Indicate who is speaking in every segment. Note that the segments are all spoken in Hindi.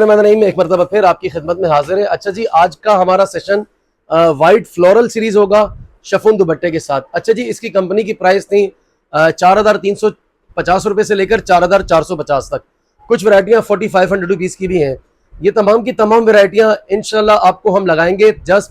Speaker 1: नहीं, एक मरतबा फिर आपकी खिदमत में हाजिर है। अच्छा जी, आज का हमारा सेशन वाइट फ्लोरल सीरीज होगा शफून दुपट्टे के साथ। अच्छा जी, इसकी कंपनी की प्राइस थी 4,350 रुपये से लेकर 4,450 तक। कुछ वैरायटियाँ 4,500 रुपीज़ की भी हैं। ये तमाम की तमाम वैरायटियाँ इंशाल्लाह आपको हम लगाएंगे जस्ट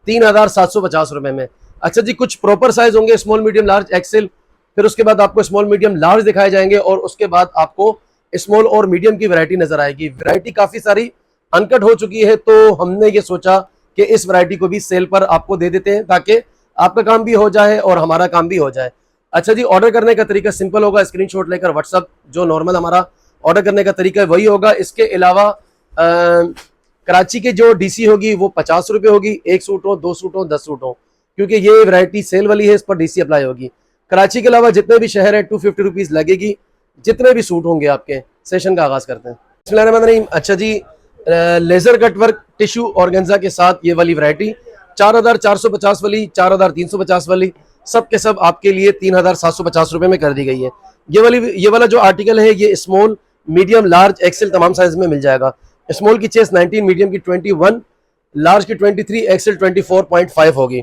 Speaker 1: 3,750 रुपये में। अच्छा जी, कुछ प्रॉपर साइज होंगे, स्मॉल मीडियम लार्ज एक्सेल, फिर उसके बाद आपको स्मॉल मीडियम लार्ज दिखाए जाएंगे और उसके बाद आपको स्मॉल और मीडियम की वैरायटी नजर आएगी। वैरायटी काफी सारी अनकट हो चुकी है, तो हमने ये सोचा कि इस वैरायटी को भी सेल पर आपको दे देते हैं ताकि आपका काम भी हो जाए और हमारा काम भी हो जाए। अच्छा जी, ऑर्डर करने का तरीका सिंपल होगा, स्क्रीनशॉट लेकर व्हाट्सअप जो नॉर्मल हमारा ऑर्डर करने का तरीका है वही होगा। इसके अलावा कराची की जो डीसी होगी वो 50 रुपये होगी, 1 सूट हो, 2 सूट हो, 10 सूट हो, क्योंकि ये वैरायटी सेल वाली है, इस पर डीसी अप्लाई होगी। कराची के अलावा जितने भी शहर है 250 रुपीज़ लगेगी, जितने भी सूट होंगे आपके। सेशन का आगाज करते हैं। बिस्मिल्लाहिर्रहमानिर्रहीम। अच्छा जी, laser cut work tissue organza के साथ ये वाली वैरायटी 4,450 वाली, 4,350 वाली, सब के सब आपके लिए 3,750 रुपये में कर दी गई है। ये वाला जो आर्टिकल है ये स्मॉल मीडियम लार्ज एक्सेल तमाम साइज में मिल जाएगा। स्मॉल की चेस्ट 19, मीडियम की 21, लार्ज की 23, एक्सेल 24.5 होगी।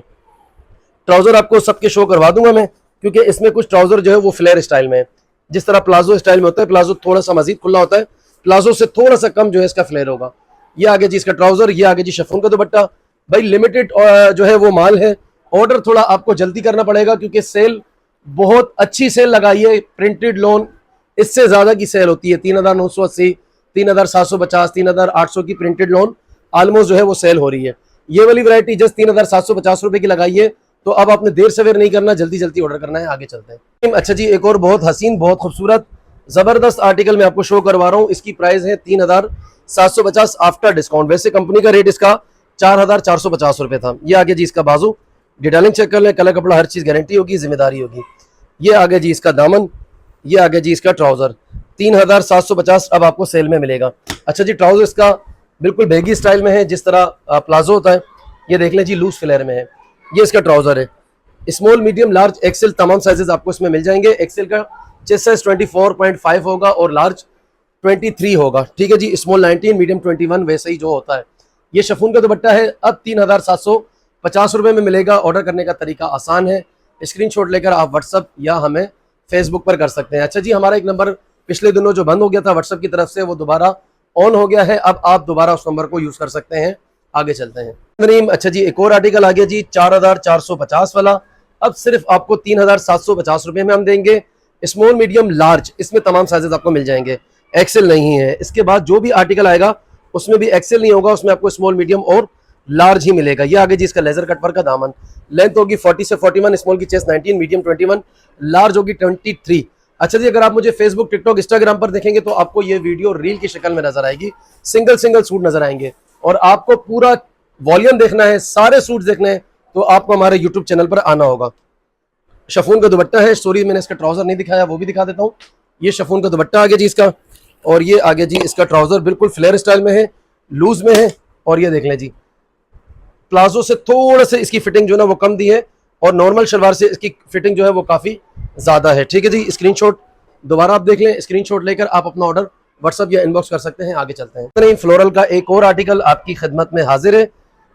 Speaker 1: ट्राउजर आपको सबके शो करवा दूंगा मैं, क्योंकि इसमें कुछ ट्राउजर जो है वो फ्लेयर स्टाइल में है। जिस तरह प्लाजो स्टाइल में होता है, प्लाजो थोड़ा सा मजीद खुला होता है, प्लाजो से थोड़ा सा कम जो है इसका फ्लेयर होगा। ये आगे जी इसका ट्राउजर, ये आगे जी शिफॉन का दुपट्टा। भाई लिमिटेड जो है वो माल है, ऑर्डर थोड़ा आपको जल्दी करना पड़ेगा क्योंकि सेल बहुत अच्छी सेल लगाई है। प्रिंटेड लोन इससे ज्यादा की सेल होती है, 3,980, 3,750, 3,800 की प्रिंटेड लोन ऑलमोस्ट जो है वो सेल हो रही है। ये वाली वैरायटी जस्ट 3,750 रुपए की लगाई है, तो अब आपने देर सवेर नहीं करना, जल्दी जल्दी ऑर्डर करना है। आगे चलते हैं। अच्छा जी, एक और बहुत हसीन बहुत खूबसूरत जबरदस्त आर्टिकल मैं आपको शो करवा रहा हूँ। इसकी प्राइस है 3,750 आफ्टर डिस्काउंट। वैसे कंपनी का रेट इसका 4,450 रुपये था। ये आगे जी इसका बाजू, डिटेलिंग चेक कर लें, कलर कपड़ा हर चीज़ गारंटी होगी, जिम्मेदारी होगी। ये आगे जी इसका दामन, ये आगे जी इसका ट्राउजर 3,750 अब आपको सेल में मिलेगा। अच्छा जी, ट्राउजर इसका बिल्कुल बेगी स्टाइल में है, जिस तरह प्लाजो होता है। ये देख लें जी, लूज फ्लेयर में है। ये इसका ट्राउजर है। स्मॉल मीडियम लार्ज एक्सेल तमाम साइजेस आपको इसमें मिल जाएंगे। एक्सेल का चेस्ट साइज 24.5 होगा और लार्ज 23 होगा। ठीक है जी, स्मॉल 19, मीडियम 21, वैसे ही जो होता है। ये शिफॉन का दुपट्टा है, अब 3,750 रुपये में मिलेगा। ऑर्डर करने का तरीका आसान है, स्क्रीनशॉट लेकर आप व्हाट्सअप या हमें फेसबुक पर कर सकते हैं। अच्छा जी, हमारा एक नंबर पिछले दिनों जो बंद हो गया था व्हाट्सअप की तरफ से, वो दोबारा ऑन हो गया है। अब आप दोबारा उस नंबर को यूज कर सकते हैं। आगे चलते हैं। अच्छा जी, एक और आर्टिकल आ गया जी 4,450 वाला। अब सिर्फ आपको 3,750 रुपये में हम देंगे। स्मॉल मीडियम लार्ज, इसमें तमाम साइजेस आपको मिल जाएंगे, एक्सेल नहीं है। इसके बाद जो भी आर्टिकल आएगा उसमें भी एक्सेल नहीं होगा, उसमें आपको स्मॉल मीडियम और लार्ज ही मिलेगा। ये आगे जी इसका लेजर कट वर्क का दामन, लेंथ होगी 40 से 41, स्मॉल की चेस्ट 19, मीडियम 21, लार्ज होगी 23। अच्छा जी, अगर आप मुझे फेसबुक, टिकटॉक, इंस्टाग्राम पर देखेंगे तो आपको ये वीडियो रील की शक्ल में नजर आएगी। सिंगल सिंगल सूट नजर आएंगे और आपको पूरा वॉल्यूम देखना है, सारे सूट देखने हैं, तो आपको हमारे यूट्यूब चैनल पर आना होगा। शिफॉन का दुपट्टा है। सॉरी मैंने इसका ट्राउजर नहीं दिखाया, वो भी दिखा देता हूँ। ये शिफॉन का दुपट्टा आगे जी इसका, और ये आगे जी इसका ट्राउजर बिल्कुल फ्लेयर स्टाइल में है, लूज में है। और ये देख लें जी, प्लाजो से थोड़ा से इसकी फिटिंग जो है ना वो कम दी है, और नॉर्मल शलवार से इसकी फिटिंग जो है वो काफी ज्यादा है। ठीक है जी, स्क्रीनशॉट दोबारा आप देख लें, स्क्रीनशॉट लेकर आप अपना ऑर्डर व्हाट्सअप या इनबॉक्स कर सकते हैं। आगे चलते हैं। फ्लोरल का एक और आर्टिकल आपकी खिदमत में हाजिर है।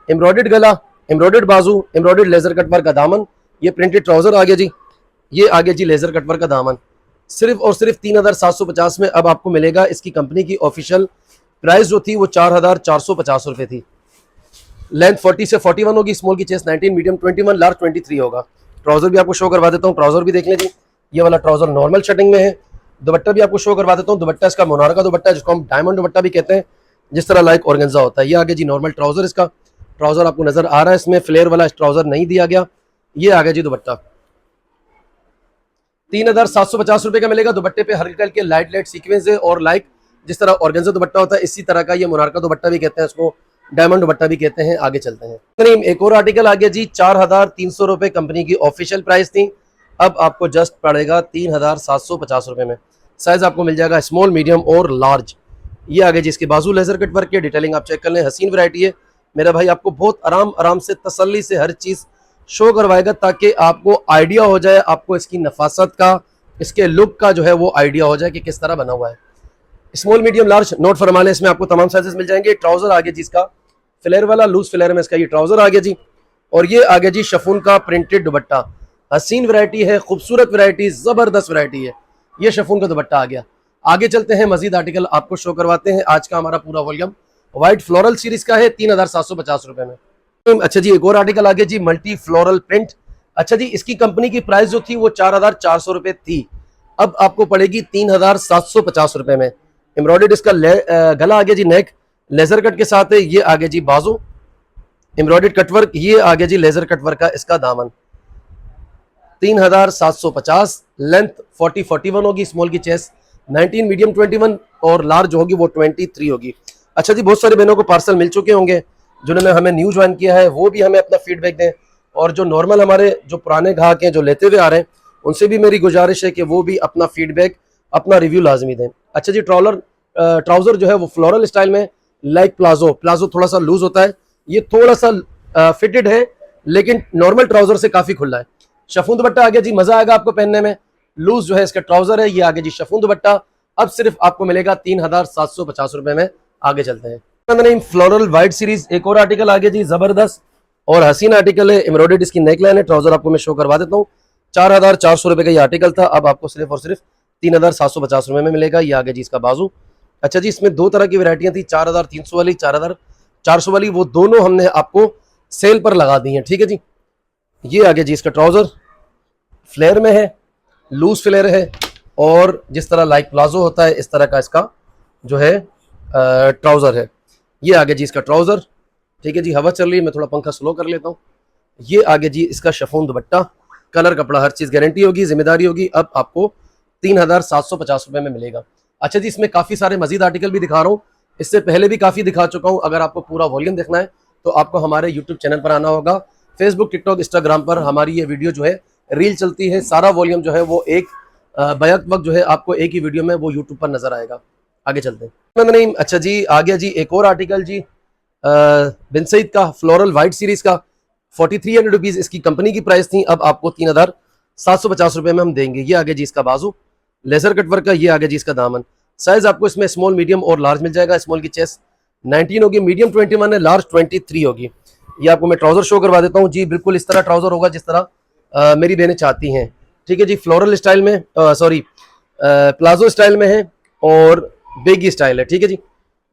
Speaker 1: एम्ब्रॉयडर्ड गला, एम्ब्रॉयडर्ड बाजू, एम्ब्रॉयडर्ड लेजर कट वर्क का दामन, ये प्रिंटेड ट्राउजर आगे जी, ये आगे जी लेजर कट वर्क का दामन। सिर्फ और सिर्फ 3,750 में अब आपको मिलेगा। इसकी कंपनी की ऑफिशियल प्राइस जो थी वो 4,450 रुपये थी। लेंथ 40 से 41 होगी, स्मॉल की चेस्ट 19, मीडियम 21, लार्ज 23 होगा। ट्राउजर भी आपको शो करवा देता हूँ, ट्राउजर भी देख लें जी। ये वाला ट्राउजर नॉर्मल शटिंग में है। दुपट्टा भी आपको शो करवा देता हूँ। दुपट्टा इसका मोनार का दुपट्टा है, जिसको हम डायमंड दुपट्टा भी कहते हैं, जिस तरह लाइक ऑर्गेन्जा होता है। ये आगे जी नॉर्मल ट्राउजर, इसका ट्राउजर आपको नजर आ रहा है, इसमें फ्लेयर वाला ट्राउजर नहीं दिया गया। ये आगे जी दुपट्टा 3,750 रुपये का मिलेगा। दुपट्टे पे हल्के हल्के लाइट लाइट सीक्वेंस है, और लाइक जिस तरह ऑर्गेन्जा दुपट्टा होता है इसी तरह का ये मोनार का दुपट्टा भी कहते हैं, इसको डायमंड दुपट्टा भी कहते हैं। आगे चलते हैं। एक और आर्टिकल आ गया जी 4,300 रुपये कंपनी की ऑफिशियल प्राइस थी, अब आपको जस्ट पड़ेगा 3,750 रुपये में। साइज आपको मिल जाएगा स्मॉल, मीडियम और लार्ज। ये आगे जी इसके बाजू लेजर कट वर्क के, डिटेलिंग आप चेक कर लें, हसीन वैरायटी है। मेरा भाई आपको बहुत आराम से तसल्ली से हर चीज़ शो करवाएगा ताकि आपको आइडिया हो जाए, आपको इसकी नफासत का, इसके लुक का जो है वो आइडिया हो जाए कि किस तरह बना हुआ है। स्मॉल मीडियम लार्ज नोट फरमा लें, इसमें आपको तमाम साइजेस मिल जाएंगे। ट्राउजर आ गया जी इसका फ्लेयर वाला, लूज फ्लेयर में इसका ये ट्राउजर आ गया जी। और ये आ गया जी शफून का प्रिंटेड दुपट्टा, हसीन वैरायटी है, खूबसूरत वैरायटी, जबरदस्त वैरायटी है। ये शफून का दुपट्टा आ गया। आगे चलते हैं, मजीद आर्टिकल आपको शो करवाते हैं। आज का हमारा पूरा वॉल्यूम व्हाइट फ्लोरल सीरीज का है, 3750 रुपए में। अच्छा जी, एक और आर्टिकल आ गया जी, मल्टी फ्लोरल प्रिंट। अच्छा जी, इसकी कंपनी की प्राइस जो थी वो 4400 रुपए थी, अब आपको पड़ेगी 3750 रुपए में। एम्ब्रॉयडर्ड इसका गला आ गया जी, नेक लेजर कट के साथ है। ये आ गया जी बाजू एम्ब्रॉयडर्ड कटवर्क, ये आ गया जी लेजर कटवर्क का इसका दामन। 3750, लेंथ 40-41 होगी, स्मॉल की चेस्ट 19, मीडियम 21 और लार्ज होगी वो 23 होगी। अच्छा जी, बहुत सारे बहनों को पार्सल मिल चुके होंगे, जिन्होंने हमें न्यू ज्वाइन किया है वो भी हमें अपना फीडबैक दें, और जो नॉर्मल हमारे जो पुराने ग्राहक हैं जो लेते हुए आ रहे हैं उनसे भी मेरी गुजारिश है कि वो भी अपना फीडबैक, अपना रिव्यू लाजमी दें। अच्छा जी, ट्राउजर जो है वो फ्लोरल स्टाइल में, लाइक प्लाजो थोड़ा सा लूज होता है, ये थोड़ा सा फिटेड है लेकिन नॉर्मल ट्राउजर से काफी खुला है। शफून दुपट्टा आ गया जी, मजा आएगा आपको पहनने में। लूज जो है इसका ट्राउजर है, ये आ गया जी शफून दुपट्टा, अब सिर्फ आपको मिलेगा 3750 रुपए में। आगे चलते हैं, फ्लोरल व्हाइट सीरीज, एक और आर्टिकल आ गया जी, जबरदस्त और हसीन आर्टिकल है। एम्ब्रॉयडर्ड इसकी नेकलाइन है, ट्राउजर आपको मैं शो करवा देता हूँ। 4400 रुपए का ये आर्टिकल था, अब आपको सिर्फ और सिर्फ 3750 रुपए में मिलेगा। ये आ गया जी इसका बाजू। अच्छा जी, इसमें दो तरह की वैरायटियां थी, 4300 वाली, 4400 वाली, वो दोनों हमने आपको सेल पर लगा दी हैं, ठीक है जी। ये आ गया जी इसका ट्राउजर, फ्लेयर में है, लूज फ्लेयर है, और जिस तरह लाइक प्लाजो होता है इस तरह का इसका जो है ट्राउजर है। ये आ गया जी इसका ट्राउजर, ठीक है जी। हवा चल रही है, मैं थोड़ा पंखा स्लो कर लेता हूँ। ये आ गया जी इसका शफून दुपट्टा, कलर कपड़ा हर चीज गारंटी होगी, जिम्मेदारी होगी, अब आपको 3750 रुपए में मिलेगा। अच्छा जी, इसमें काफी सारे मजीद आर्टिकल भी दिखा रहा हूँ, इससे पहले भी काफी दिखा चुका हूँ। अगर आपको पूरा वॉल्यूम देखना है तो आपको हमारे यूट्यूब चैनल पर आना होगा, फेसबुक, टिकटॉक, इंस्टाग्राम पर हमारी ये वीडियो जो है रील चलती है। सारा वॉल्यूम जो है वो एक बैक वक्त जो है आपको एक ही वीडियो में वो यूट्यूब पर नजर आएगा। आगे चलते हैं। अच्छा जी, आ गया जी एक और आर्टिकल जी, बिन सईद का फ्लोरल व्हाइट सीरीज का, 4300 रुपीज इसकी कंपनी की प्राइस थी, अब आपको 3750 रुपए में हम देंगे। ये आ गया जी इसका बाजू लेजर कटवर्क का, ये आ गया जी इसका दामन। साइज आपको इसमें स्मॉल, मीडियम और लार्ज मिल जाएगा। स्मॉल की चेस्ट 19 होगी, मीडियम 21 है, लार्ज 23 होगी। ये आपको मैं ट्राउजर शो करवा देता हूँ जी, बिल्कुल इस तरह ट्राउजर होगा जिस तरह मेरी बहनें चाहती हैं, ठीक है जी। फ्लोरल स्टाइल में, सॉरी प्लाजो स्टाइल में है और बेगी स्टाइल है, ठीक है जी,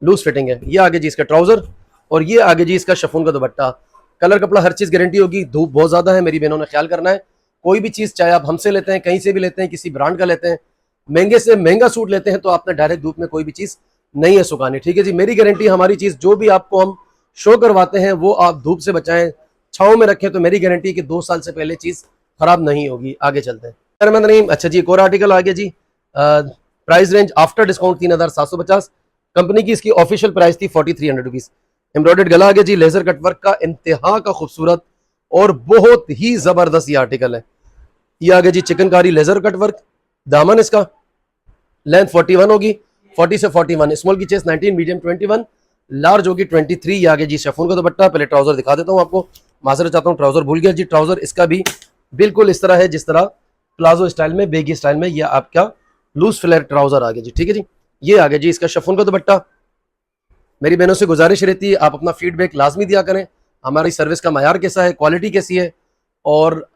Speaker 1: लूज फिटिंग है। ये आगे जी इसका ट्राउजर, और ये आगे जी इसका शफून का दुपट्टा, कलर कपड़ा हर चीज गारंटी होगी। धूप बहुत ज्यादा है, मेरी बहनों ने ख्याल करना है। कोई भी चीज चाहे आप हमसे लेते हैं, कहीं से भी लेते हैं, किसी ब्रांड का लेते हैं, महंगे से महंगा सूट लेते हैं, तो आपने डायरेक्ट धूप में कोई भी चीज नहीं है सुखानी, ठीक है जी। मेरी गारंटी, हमारी चीज जो भी आपको हम शो करवाते हैं वो आप धूप से बचाएं, छांव में रखें, तो मेरी गारंटी कि 2 साल से पहले चीज खराब नहीं होगी। आगे चलते हैं। अच्छा जी, एक और आर्टिकल आ गया जी, price range after discount 3750, company की इसकी ऑफिशियल प्राइस थी 4300 रुपीज। एम्ब्रॉयडर्ड गला आ गया जी, लेजर कटवर्क का, इंतहा का खूबसूरत और बहुत ही जबरदस्त ये आर्टिकल है। ये आ गया जी चिकनकारी लेजर कटवर्क, दामन इसका लेंथ 41 होगी, 40 से 41, स्मॉल की चेस्ट 19, मीडियम 21, लार्ज होगी 23। ये आगे जी शफून का दुपट्टा। पहले ट्राउजर दिखा देता हूँ आपको, माजरत चाहता हूँ ट्राउजर भूल गया जी। ट्राउजर इसका भी बिल्कुल इस तरह है जिस तरह प्लाजो स्टाइल में, बेगी स्टाइल में, यह आपका लूज फ्लेयर ट्राउजर आ गया जी, ठीक है जी। ये आ गया जी इसका शफून का दुपट्टा। मेरी बहनों से गुजारिश रहती है आप अपना फीडबैक लाजमी दिया करें, हमारी सर्विस का मायार कैसा है, क्वालिटी कैसी है, और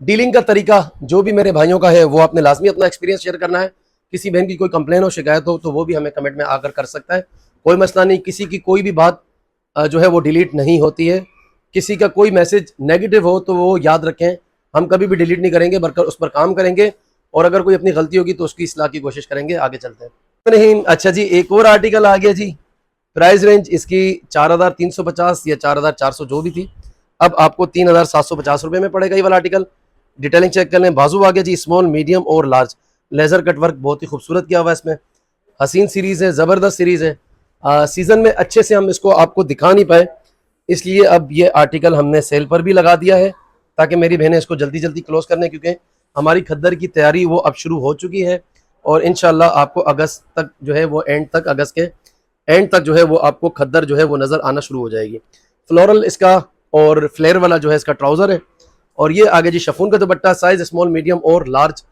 Speaker 1: डीलिंग का तरीका जो भी मेरे भाइयों का है वो आपने लाजमी अपना एक्सपीरियंस शेयर करना है। किसी बहन की कोई कंप्लेन हो, शिकायत हो, तो वो भी हमें कमेंट में आकर कर सकता है, कोई मसला नहीं। किसी की कोई भी बात जो है वो डिलीट नहीं होती है, किसी का कोई मैसेज नेगेटिव हो तो वो याद रखें, हम कभी भी डिलीट नहीं करेंगे, बल्कि उस पर काम करेंगे, और अगर कोई अपनी गलती होगी तो उसकी इस्लाह की कोशिश करेंगे। आगे चलते हैं। नहीं, अच्छा जी, एक और आर्टिकल आ गया जी, प्राइस रेंज इसकी 4350 या 4400 जो भी थी, अब आपको 3750 रुपए में पड़ेगा ये वाला आर्टिकल। डिटेलिंग चेक कर लें। बाजू आ गया जी स्मॉल, मीडियम और लार्ज, लेजर कट वर्क बहुत ही खूबसूरत किया हुआ है इसमें। हसीन सीरीज है, जबरदस्त सीरीज है। सीजन में अच्छे से हम इसको आपको दिखा नहीं पाए, इसलिए अब ये आर्टिकल हमने सेल पर भी लगा दिया है ताकि मेरी बहनें इसको जल्दी जल्दी क्लोज करने, क्योंकि हमारी खद्दर की तैयारी वो अब शुरू हो चुकी है, और इंशाल्लाह आपको अगस्त तक जो है वो अगस्त के एंड तक जो है वो आपको खद्दर जो है वो नज़र आना शुरू हो जाएगी। फ्लोरल इसका और फ्लेयर वाला जो है इसका ट्राउज़र है, और ये आगे जी शफून का दुपट्टा। साइज स्मॉल, मीडियम और लार्ज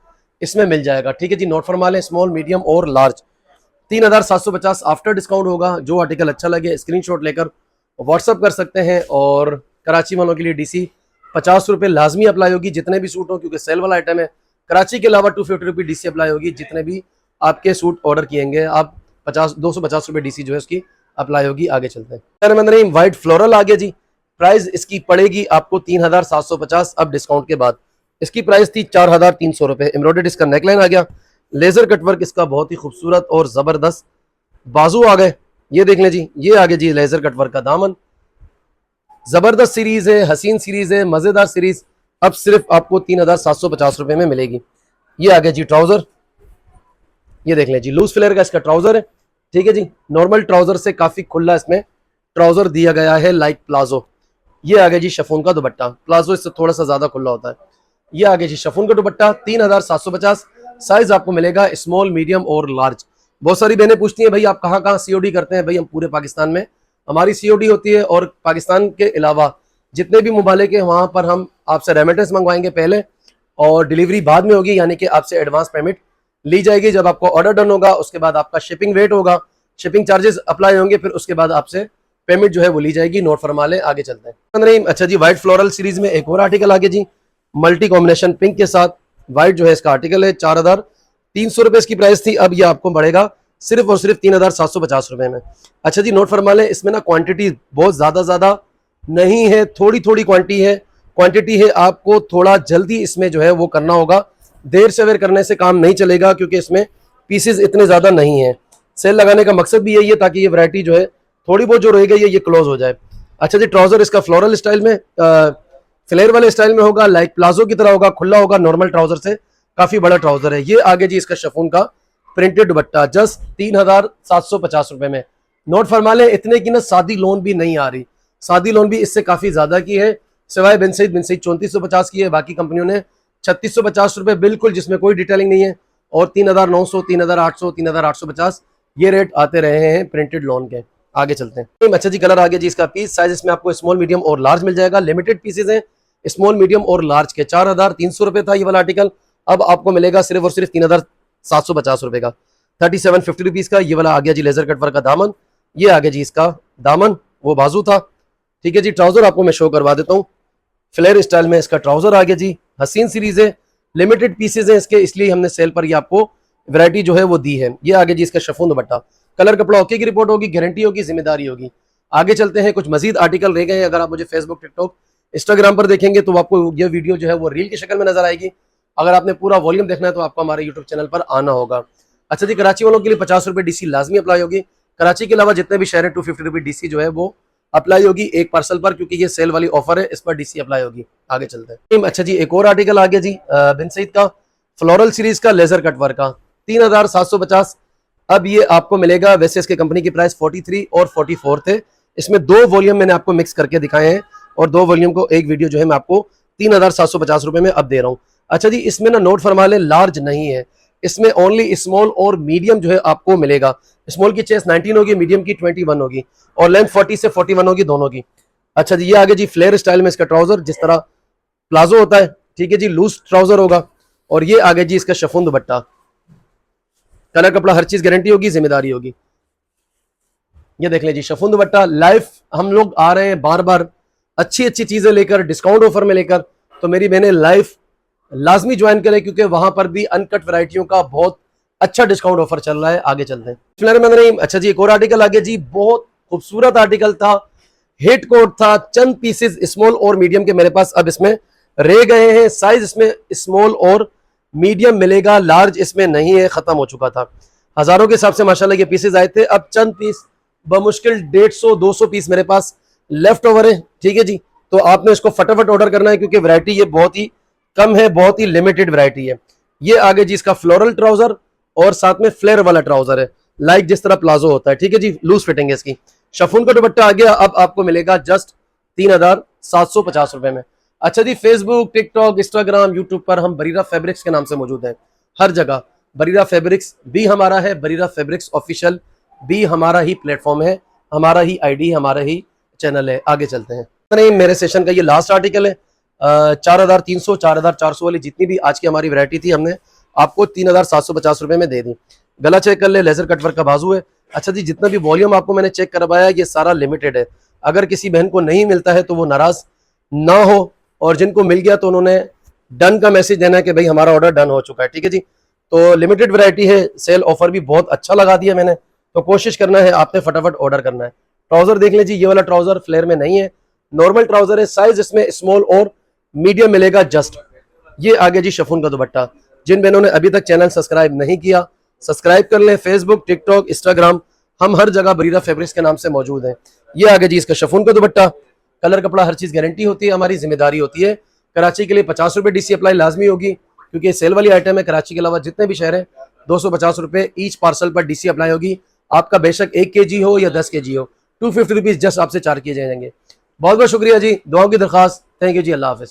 Speaker 1: इसमें मिल जाएगा, ठीक है जी। नोट फरमा लें, स्मॉल, मीडियम और लार्ज। 3,750 आफ्टर डिस्काउंट होगा। जो आर्टिकल अच्छा लगे स्क्रीनशॉट लेकर व्हाट्सअप कर सकते हैं। और कराची वालों के लिए DC 50 रुपये लाजमी अप्लाई होगी जितने भी सूट हो, क्योंकि सेल वाला आइटम है। कराची के अलावा 250 रुपये DC अप्लाई होगी जितने भी आपके सूट ऑर्डर किएंगे आप। 250 रुपये DC जो है उसकी अप्लाई होगी। आगे चलते हैं। व्हाइट फ्लोरल आ गया जी। प्राइस इसकी पड़ेगी आपको 3,750 अब डिस्काउंट के बाद। इसकी प्राइस थी 4,300 रुपये। एम्ब्रॉयडर्ड इसका नेकलाइन आ गया। लेजर कटवर्क इसका बहुत ही खूबसूरत और जबरदस्त बाजू आ गए। ये देख लें जी, ये आगे जी लेजर कटवर्क का दामन। जबरदस्त सीरीज है, हसीन सीरीज है, मजेदार सीरीज। अब सिर्फ आपको 3,750 रुपये में मिलेगी। ये आगे जी ट्राउजर, ये देख लें जी, लूज फ्लेयर का इसका ट्राउजर है। ठीक है जी, नॉर्मल ट्राउजर से काफी खुला इसमें ट्राउजर दिया गया है लाइक प्लाजो। ये आगे जी शिफॉन का दुपट्टा, प्लाजो इससे थोड़ा सा ज्यादा खुला होता है। ये आगे जी शिफॉन का दुपट्टा 3,750। साइज आपको मिलेगा स्मॉल, मीडियम और लार्ज। बहुत सारी बहनें पूछती हैं भाई आप कहाँ कहाँ COD करते हैं। भाई हम पूरे पाकिस्तान में हमारी COD होती है, और पाकिस्तान के अलावा जितने भी मुमालिक हैं वहां पर हम आपसे रेमिटेंस मंगवाएंगे पहले, और डिलीवरी बाद में होगी, यानी कि आपसे एडवांस पेमेंट ली जाएगी। जब आपको ऑर्डर डन होगा उसके बाद आपका शिपिंग वेट होगा, शिपिंग चार्जेस अप्लाई होंगे, फिर उसके बाद आपसे पेमेंट जो है वो ली जाएगी। नोट फरमा लें। आगे चलते हैं। अच्छा जी, व्हाइट फ्लोरल सीरीज में एक और आर्टिकल आगे जी, मल्टी कॉम्बिनेशन पिंक के साथ व्हाइट जो है इसका आर्टिकल है। 4,300 रुपए इसकी प्राइस थी, अब ये आपको बढ़ेगा सिर्फ और सिर्फ 3,750 रुपए में। अच्छा जी, नोट फरमा लें, इसमें ना क्वांटिटी बहुत ज्यादा नहीं है, थोड़ी थोड़ी क्वांटिटी है। आपको थोड़ा जल्दी इसमें जो है वो करना होगा, देर सवेर करने से काम नहीं चलेगा, क्योंकि इसमें पीसेस इतने ज्यादा नहीं है। सेल लगाने का मकसद भी यही है ताकि ये वैरायटी जो है थोड़ी बहुत जो रह गई है ये क्लोज हो जाए। अच्छा जी, ट्राउजर इसका फ्लोरल स्टाइल में, फ्लेयर वाले स्टाइल में होगा, लाइक प्लाजो की तरह होगा, खुला होगा, नॉर्मल ट्राउजर से काफी बड़ा ट्राउजर है। ये आगे जी इसका शिफॉन का प्रिंटेड दुपट्टा जस्ट 3,750 रुपए में। नोट फरमा लें, इतने की ना सादी लोन भी नहीं आ रही, सादी लोन भी इससे काफी ज्यादा की है। सिवाय बिन सईद 3450 की है, बाकी कंपनियों ने 3650 रुपए बिल्कुल, जिसमें कोई डिटेलिंग नहीं है। और 3,900, 3,800, 3,850 ये रेट आते रहे हैं प्रिंटेड लोन के। आगे चलते हैं। अच्छा जी, कलर आ गया जी इसका। पीस साइज इसमें आपको स्मॉल, मीडियम और लार्ज मिल जाएगा। लिमिटेड पीसेज हैं स्मॉल, मीडियम और लार्ज के। 4,300 रुपए था ये वाला आर्टिकल, अब आपको मिलेगा सिर्फ और सिर्फ 3,750 रुपए का। 3750 रुपीज का ये वाला आ गया जी लेजर कटवर्क का दामन। ये आ गया जी इसका दामन, वो बाजू था। ठीक है जी, ट्राउजर आपको मैं शो करवा देता हूँ। फ्लेयर स्टाइल में इसका ट्राउजर आ गया जी। हसीन सीरीज है, लिमिटेड पीसेज है इसके, इसलिए हमने सेल पर ये आपको वैरायटी जो है वो दी है। ये आगे जी इसका शिफॉन दुपट्टा, कलर कपड़ा ओके की रिपोर्ट होगी, गारंटी होगी, जिम्मेदारी होगी। आगे चलते हैं, कुछ मजीद आर्टिकल रह गए हैं। अगर आप मुझे फेसबुक, टिकटॉक, इंस्टाग्राम पर देखेंगे तो आपको ये वीडियो जो है वो रील की शक्ल में नजर आएगी। अगर आपने पूरा वॉल्यूम देखना है तो आपको हमारे यूट्यूब चैनल पर आना होगा। अच्छा जी, कराची वालों के लिए 50 रुपये DC लाजमी अप्लाई होगी। कराची के अलावा जितने भी शहर है 250 रुपये DC जो है वो अप्लाई होगी एक पार्सल पर, क्योंकि ये सेल वाली ऑफर है, इस पर DC अप्लाई होगी। आगे चलते हैं। अच्छा जी, एक और आर्टिकल आ गया जी बिन सईद का फ्लोरल सीरीज का लेजर कटवर्क का 3,750। अब ये आपको मिलेगा, वैसे इसके कंपनी की प्राइस 43 और 44 थे। इसमें 2 वॉल्यूम मैंने आपको मिक्स करके दिखाए हैं, और 2 वॉल्यूम को एक वीडियो जो है मैं आपको 3,750 रुपए में अब दे रहा हूँ। अच्छा जी, इसमें ना नोट फरमा लें, लार्ज नहीं है, इसमें ओनली स्मॉल और मीडियम जो है आपको मिलेगा। स्मॉल की चेस्ट 19 होगी, मीडियम की 21 होगी, और लेंथ 40 से 41 होगी दोनों की। अच्छा जी, ये आगे जी फ्लेयर स्टाइल में इसका ट्राउजर, जिस तरह प्लाजो होता है, ठीक है जी, लूज ट्राउजर होगा। और ये आगे जी इसका शिफॉन दुपट्टा, कलर कपड़ा हर चीज गारंटी होगी, जिम्मेदारी होगी। ये देख लीजिए शिफॉन दुपट्टा। लाइफ हम लोग आ रहे हैं बार बार अच्छी अच्छी चीजें लेकर, डिस्काउंट ऑफर में लेकर, तो मेरी बहनें लाइफ लाजमी ज्वाइन करें, क्योंकि वहां पर भी अनकट वैरायटियों का बहुत अच्छा डिस्काउंट ऑफर चल रहा है। आगे चलते हैं। अच्छा जी, एक और आर्टिकल आगे जी, बहुत खूबसूरत आर्टिकल था, हिट कोट था। चंद पीसेस स्मॉल और मीडियम के मेरे पास अब इसमें रह गए हैं। साइज इसमें स्मॉल और मीडियम मिलेगा, लार्ज इसमें नहीं है, खत्म हो चुका था। हजारों के हिसाब से माशाल्लाह ये पीसेस आए थे, अब चंद पीस बमुश्किल 150-200 पीस मेरे पास लेफ्ट ओवर है। ठीक है जी, तो आपने इसको फटाफट ऑर्डर करना है, क्योंकि वैरायटी ये बहुत ही कम है, बहुत ही लिमिटेड वैरायटी है। ये आगे जी इसका फ्लोरल ट्राउजर और साथ में फ्लेयर वाला ट्राउजर है, लाइक जिस तरह प्लाजो होता है। ठीक है जी, लूज फिटिंग है इसकी। शिफॉन का दुपट्टा आ गया, अब आपको मिलेगा जस्ट 3,750 रुपए में। अच्छा जी, फेसबुक, टिकटॉक, इंस्टाग्राम, यूट्यूब पर हम बरीरा फैब्रिक्स के नाम से मौजूद हैं, हर जगह बरीरा फैब्रिक्स भी हमारा है, बरीरा फैब्रिक्स ऑफिशियल भी हमारा ही प्लेटफॉर्म है, हमारा ही ID, हमारा ही चैनल है। आगे चलते हैं। मेरे सेशन का ये लास्ट आर्टिकल है। 4,300, 4,400 वाली जितनी भी आज की हमारी वैरायटी थी, हमने आपको 3,750 रुपए में दे दी। गला चेक कर ले, लेजर कट वर्क का बाजू है। अच्छा जी, जितना भी वॉल्यूम आपको मैंने चेक करवाया ये सारा लिमिटेड है। अगर किसी बहन को नहीं मिलता है तो वो नाराज ना हो, और जिनको मिल गया तो उन्होंने डन का मैसेज देना है कि भाई हमारा ऑर्डर डन हो चुका है। ठीक है जी, तो लिमिटेड वैरायटी है, सेल ऑफर भी बहुत अच्छा लगा दिया मैंने, तो कोशिश करना है आपने फटाफट ऑर्डर करना है। ट्राउजर देख लें जी, ये वाला ट्राउजर फ्लेयर में नहीं है, नॉर्मल ट्राउजर है, साइज इसमें स्मॉल और मीडियम मिलेगा जस्ट। ये आगे जी शिफॉन का दुपट्टा। जिन बहनों ने अभी तक चैनल सब्सक्राइब नहीं किया, सब्सक्राइब कर लें। फेसबुक, टिकटॉक, इंस्टाग्राम, हम हर जगह बरीरा फैब्रिक्स के नाम से मौजूद हैं। ये आगे जी इसका शिफॉन का दुपट्टा। कलर कपड़ा हर चीज गारंटी होती है, हमारी जिम्मेदारी होती है। कराची के लिए 50 रुपये DC अप्लाई लाजमी होगी, क्योंकि सेल वाली आइटम है। कराची के अलावा जितने भी शहर हैं 250 रुपये ईच पार्सल पर DC अप्लाई होगी। आपका बेशक 1 kg हो या 10 kg हो, 250 रुपीज जस्ट आपसे चार्ज किए जाएंगे। बहुत बहुत शुक्रिया जी, दुआओं की दरखास्त। थैंक यू जी, अल्लाह हाफिज।